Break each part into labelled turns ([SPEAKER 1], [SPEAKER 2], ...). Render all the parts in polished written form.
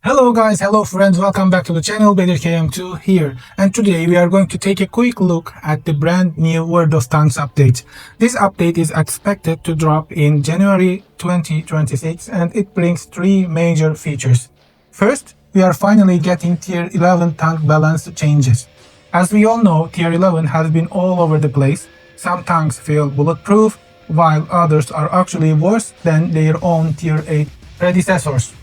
[SPEAKER 1] Hello guys, hello friends, welcome back to the channel. BedirKM2 here, and today we are going to take a quick look at the brand new World of Tanks update. This update is expected to drop in January 2026 and it brings three major features. First, we are finally getting tier 11 tank balance changes. As we all know, tier 11 has been all over the place. Some tanks feel bulletproof, while others are actually worse than their own tier 8 predecessors.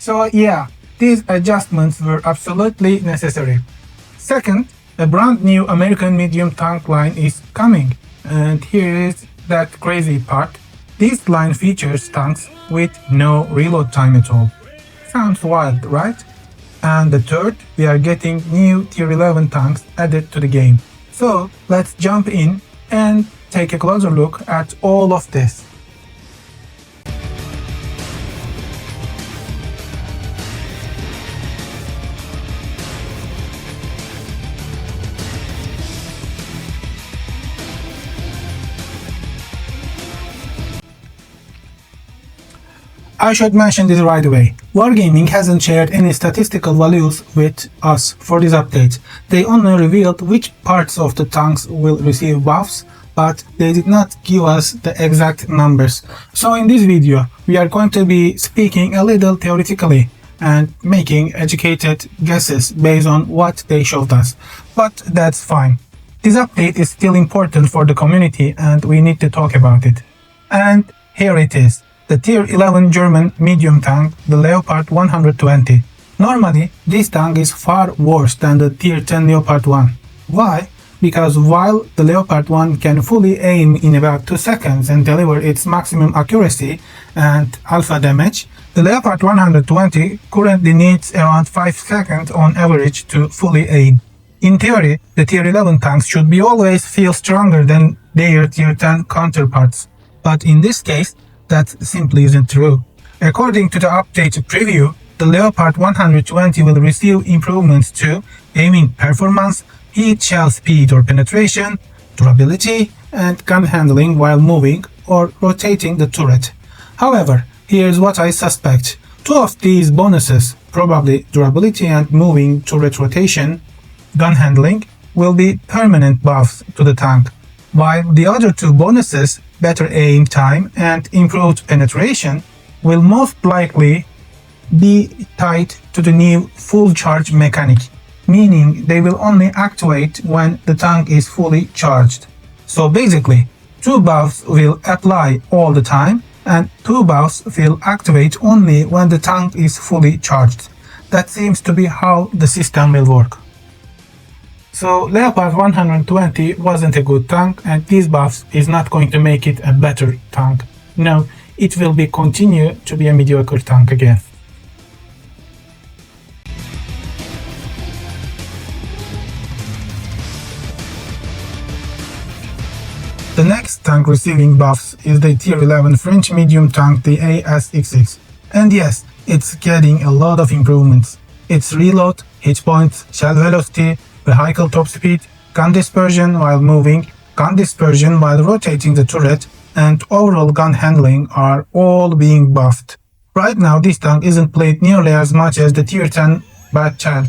[SPEAKER 1] So yeah, these adjustments were absolutely necessary. Second, a brand new American medium tank line is coming. And here is that crazy part. This line features tanks with no reload time at all. Sounds wild, right? And the third, we are getting new tier 11 tanks added to the game. So let's jump in and take a closer look at all of this. I should mention this right away. Wargaming hasn't shared any statistical values with us for this update. They only revealed which parts of the tanks will receive buffs, but they did not give us the exact numbers. So in this video, we are going to be speaking a little theoretically and making educated guesses based on what they showed us. But that's fine. This update is still important for the community and we need to talk about it. And here it is. The tier 11 German medium tank, the Leopard 120. Normally, this tank is far worse than the tier 10 Leopard 1. Why? Because while the Leopard 1 can fully aim in about 2 seconds and deliver its maximum accuracy and alpha damage, the Leopard 120 currently needs around 5 seconds on average to fully aim. In theory, the tier 11 tanks should be always feel stronger than their tier 10 counterparts. But in this case, that simply isn't true. According to the updated preview, the Leopard 120 will receive improvements to aiming performance, heat shell speed or penetration, durability, and gun handling while moving or rotating the turret. However, here's what I suspect. Two of these bonuses, probably durability and moving turret rotation, gun handling, will be permanent buffs to the tank, while the other two bonuses, better aim time and improved penetration, will most likely be tied to the new full charge mechanic, meaning they will only activate when the tank is fully charged. So basically, two buffs will apply all the time and two buffs will activate only when the tank is fully charged. That seems to be how the system will work. So Leopard 120 wasn't a good tank and these buffs is not going to make it a better tank. No, it will continue to be a mediocre tank again. The next tank receiving buffs is the tier 11 French medium tank, the ASXX. And yes, it's getting a lot of improvements. Its reload, hit points, shell velocity, vehicle top speed, gun dispersion while moving, gun dispersion while rotating the turret, and overall gun handling are all being buffed. Right now this tank isn't played nearly as much as the tier 10 Bad Child,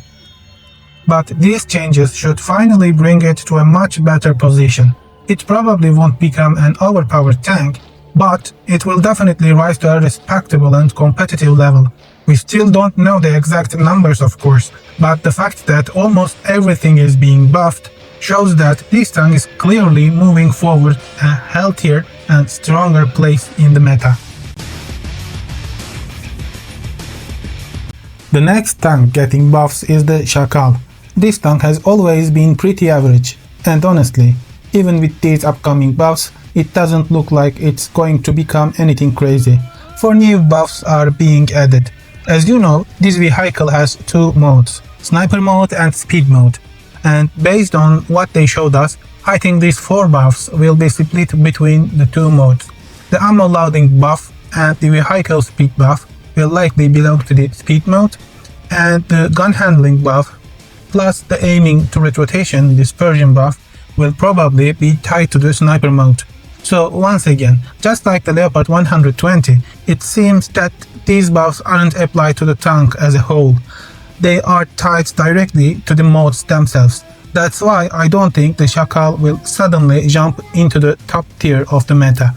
[SPEAKER 1] but these changes should finally bring it to a much better position. It probably won't become an overpowered tank, but it will definitely rise to a respectable and competitive level. We still don't know the exact numbers of course, but the fact that almost everything is being buffed shows that this tank is clearly moving forward a healthier and stronger place in the meta. The next tank getting buffs is the Chacal. This tank has always been pretty average, and honestly, even with these upcoming buffs, it doesn't look like it's going to become anything crazy, for new buffs are being added. As you know, this vehicle has two modes, sniper mode and speed mode, and based on what they showed us, I think these four buffs will be split between the two modes. The ammo loading buff and the vehicle speed buff will likely belong to the speed mode, and the gun handling buff plus the aiming turret rotation dispersion buff will probably be tied to the sniper mode. So once again, just like the Leopard 120, it seems that these buffs aren't applied to the tank as a whole. They are tied directly to the mods themselves. That's why I don't think the Shakal will suddenly jump into the top tier of the meta.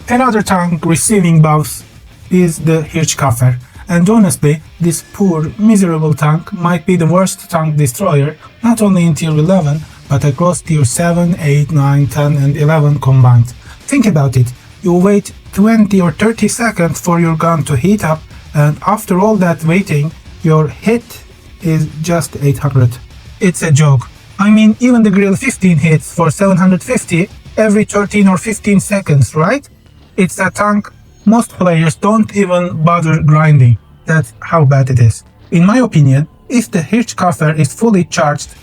[SPEAKER 1] Another tank receiving buffs is the Hirschkaffer, and honestly, this poor, miserable tank might be the worst tank destroyer, not only in tier 11, but across tier 7, 8, 9, 10 and 11 combined. Think about it, you wait 20 or 30 seconds for your gun to heat up, and after all that waiting, your hit is just 800. It's a joke. I mean, even the Grill 15 hits for 750 every 13 or 15 seconds, right? It's a tank most players don't even bother grinding. That's how bad it is. In my opinion, if the Hirschkaffer is fully charged,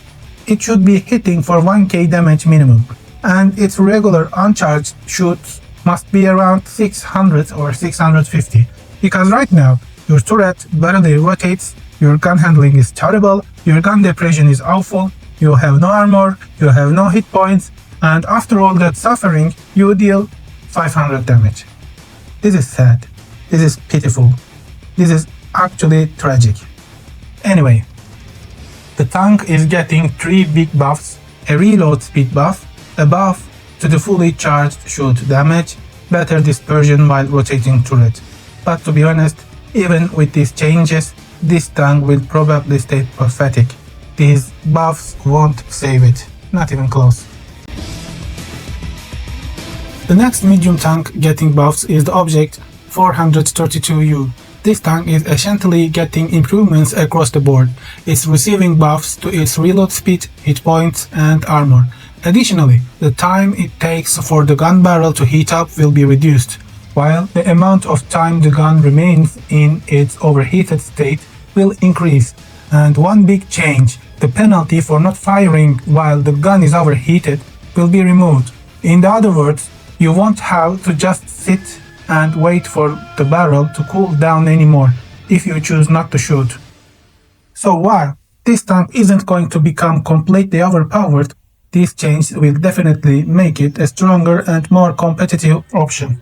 [SPEAKER 1] it should be hitting for 1k damage minimum, and its regular uncharged shoots must be around 600 or 650, because right now your turret barely rotates, your gun handling is terrible, your gun depression is awful, you have no armor, you have no hit points, and after all that suffering, you deal 500 damage. This is sad. This is pitiful. This is actually tragic. Anyway, the tank is getting 3 big buffs, a reload speed buff, a buff to the fully charged shoot damage, better dispersion while rotating turret. But to be honest, even with these changes, this tank will probably stay pathetic. These buffs won't save it, not even close. The next medium tank getting buffs is the Object 432U. This tank is essentially getting improvements across the board. It's receiving buffs to its reload speed, hit points and armor. Additionally, the time it takes for the gun barrel to heat up will be reduced, while the amount of time the gun remains in its overheated state will increase. And one big change, the penalty for not firing while the gun is overheated will be removed. In other words, you won't have to just sit and wait for the barrel to cool down anymore if you choose not to shoot. So while this tank isn't going to become completely overpowered, this change will definitely make it a stronger and more competitive option.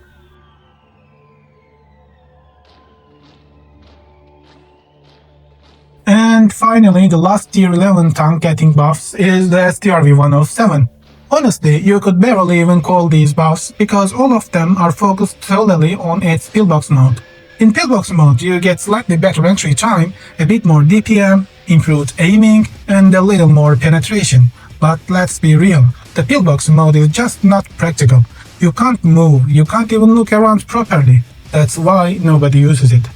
[SPEAKER 1] And finally, the last tier 11 tank getting buffs is the STRV-107. Honestly, you could barely even call these buffs because all of them are focused solely on its pillbox mode. In pillbox mode, you get slightly better entry time, a bit more DPM, improved aiming, and a little more penetration. But let's be real, the pillbox mode is just not practical. You can't move, you can't even look around properly. That's why nobody uses it.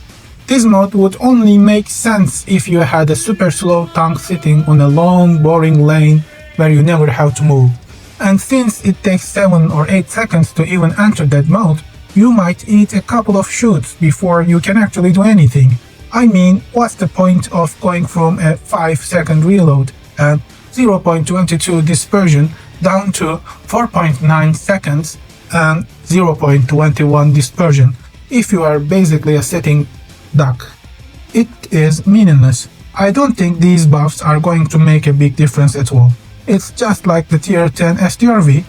[SPEAKER 1] This mode would only make sense if you had a super slow tank sitting on a long, boring lane where you never have to move. And since it takes 7 or 8 seconds to even enter that mode, you might eat a couple of shoots before you can actually do anything. I mean, what's the point of going from a 5-second reload and 0.22 dispersion down to 4.9 seconds and 0.21 dispersion if you are basically a sitting duck? It is meaningless. I don't think these buffs are going to make a big difference at all. It's just like the tier 10 STRV,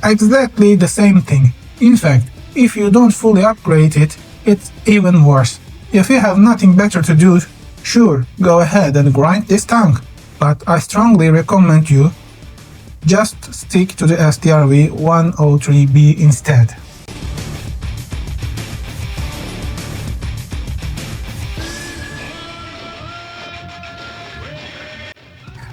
[SPEAKER 1] exactly the same thing. In fact, if you don't fully upgrade it, it's even worse. If you have nothing better to do, sure, go ahead and grind this tank, but I strongly recommend you just stick to the STRV-103B instead.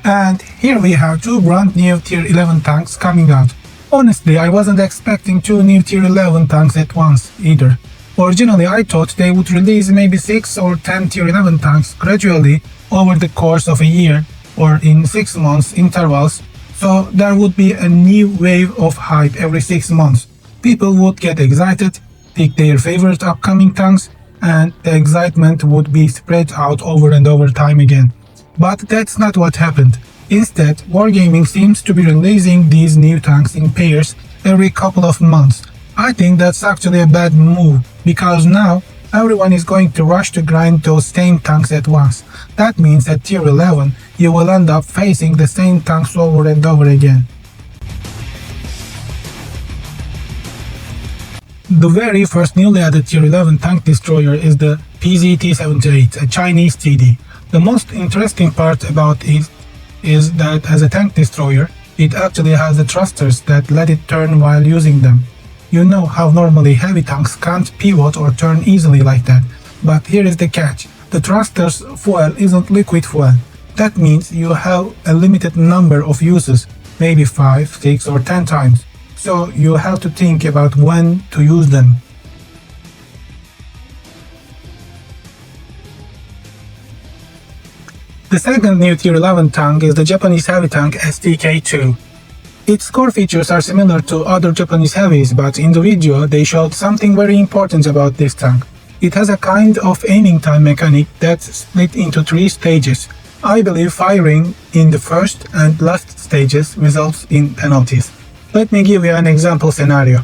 [SPEAKER 1] And here we have 2 brand new tier 11 tanks coming out. Honestly, I wasn't expecting 2 new tier 11 tanks at once either. Originally I thought they would release maybe 6 or 10 tier 11 tanks gradually over the course of a year or in 6 months intervals, so there would be a new wave of hype every 6 months. People would get excited, pick their favorite upcoming tanks, and the excitement would be spread out over and over time again. But that's not what happened. Instead, Wargaming seems to be releasing these new tanks in pairs every couple of months. I think that's actually a bad move, because now Everyone is going to rush to grind those same tanks at once. That means at tier 11, you will end up facing the same tanks over and over again. The very first newly added tier 11 tank destroyer is the PZT-78, a Chinese TD. The most interesting part about it is that as a tank destroyer, it actually has the thrusters that let it turn while using them. You know how normally heavy tanks can't pivot or turn easily like that, but here is the catch. The thruster's fuel isn't liquid fuel. That means you have a limited number of uses, maybe 5, 6 or 10 times. So you have to think about when to use them. The second new tier 11 tank is the Japanese heavy tank STK-2. Its core features are similar to other Japanese heavies, but in the video they showed something very important about this tank. It has a kind of aiming time mechanic that's split into 3 stages. I believe firing in the first and last stages results in penalties. Let me give you an example scenario.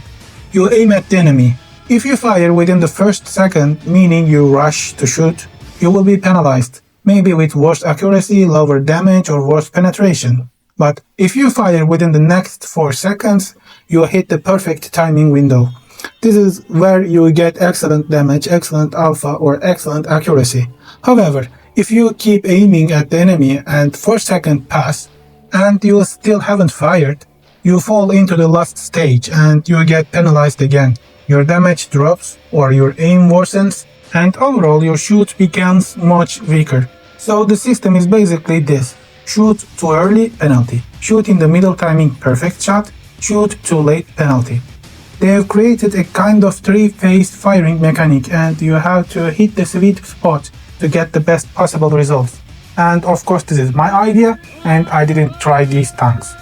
[SPEAKER 1] You aim at the enemy. If you fire within the first second, meaning you rush to shoot, you will be penalized, maybe with worse accuracy, lower damage or worse penetration. But if you fire within the next 4 seconds, you hit the perfect timing window. This is where you get excellent damage, excellent alpha or excellent accuracy. However, if you keep aiming at the enemy and 4 seconds pass and you still haven't fired, you fall into the last stage and you get penalized again. Your damage drops or your aim worsens and overall your shoot becomes much weaker. So the system is basically this. Shoot too early, penalty. Shoot in the middle timing, perfect shot. Shoot too late, penalty. They have created a kind of 3-phase firing mechanic and you have to hit the sweet spot to get the best possible results. And of course this is my idea and I didn't try these tanks.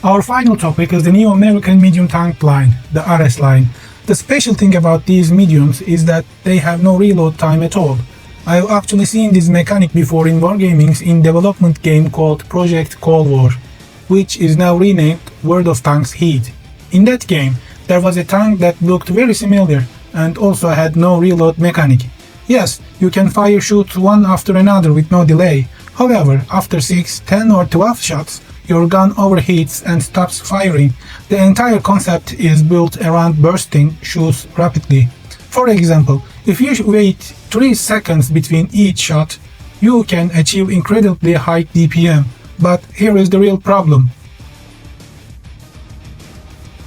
[SPEAKER 1] Our final topic is the new American medium tank line, the RS line. The special thing about these mediums is that they have no reload time at all. I've actually seen this mechanic before in wargamings in development game called Project Cold War, which is now renamed World of Tanks Heat. In that game, there was a tank that looked very similar and also had no reload mechanic. Yes, you can fire shoot one after another with no delay. However, after 6, 10 or 12 shots, your gun overheats and stops firing. The entire concept is built around bursting shoots rapidly. For example, if you wait 3 seconds between each shot, you can achieve incredibly high DPM. But here is the real problem.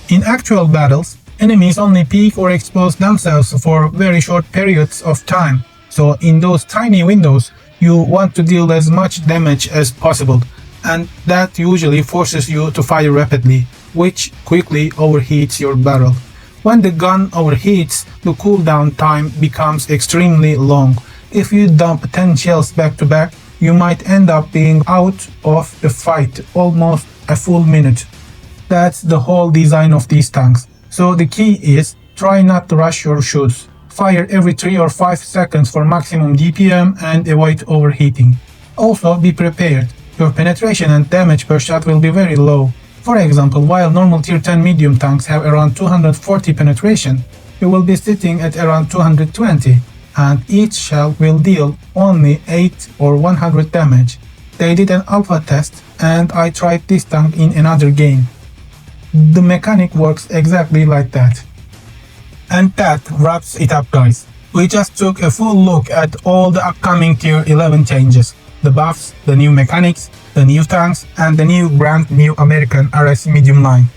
[SPEAKER 1] In actual battles, enemies only peek or expose themselves for very short periods of time. So in those tiny windows, you want to deal as much damage as possible. And that usually forces you to fire rapidly, which quickly overheats your barrel. When the gun overheats, the cooldown time becomes extremely long. If you dump 10 shells back to back, you might end up being out of the fight almost a full minute. That's the whole design of these tanks. So the key is, try not to rush your shoots. Fire every 3 or 5 seconds for maximum DPM and avoid overheating. Also be prepared. Your penetration and damage per shot will be very low. For example, while normal tier 10 medium tanks have around 240 penetration, you will be sitting at around 220, and each shell will deal only 8 or 100 damage. They did an alpha test and I tried this tank in another game. The mechanic works exactly like that. And that wraps it up, guys. We just took a full look at all the upcoming tier 11 changes. The buffs, the new mechanics, the new tanks, and the brand new American RS medium line.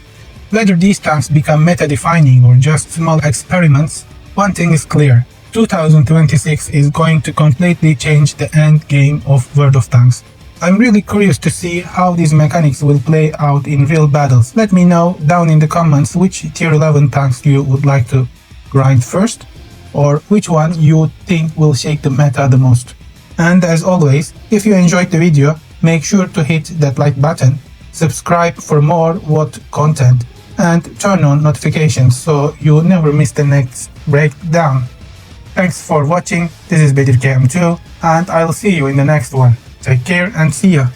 [SPEAKER 1] Whether these tanks become meta-defining or just small experiments, one thing is clear. 2026 is going to completely change the end game of World of Tanks. I'm really curious to see how these mechanics will play out in real battles. Let me know down in the comments which tier 11 tanks you would like to grind first, or which one you think will shake the meta the most. And as always, if you enjoyed the video, make sure to hit that like button, subscribe for more WOT content, and turn on notifications so you never miss the next breakdown. Thanks for watching, this is BedirKM2, and I'll see you in the next one. Take care and see ya!